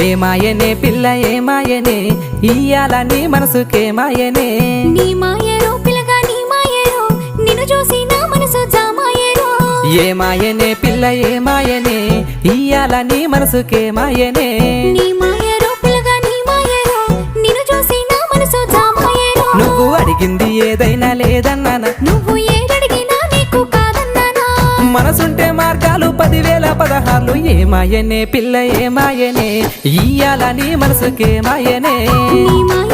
ఏమాయనే పిల్ల ఏమాయనే ఇయ్యాల నీ మనసుకేమాయనే నీ మాయరో పిల్లగా నీ మాయరో నిన్ను చూసి నా మనసు జామాయరో ఏమాయనే పిల్ల ఏమాయనే ఇయ్యాల నీ మనసుకేమాయనే నీ మాయరో పిల్లగా నీ మాయరో నిన్ను చూసి నా మనసు జామాయరో నువ్వు అడిగింది ఏదైనా లేదన్నానా నువ్వు ఏడడిగినా నీకు కాదన్నానా మనసుంటే మార్గాలు 10,000 16 ఏమాయనే పిల్ల ఏమాయనే ఇయ్యాల నీ మనసుకేమాయనే నీ మాయ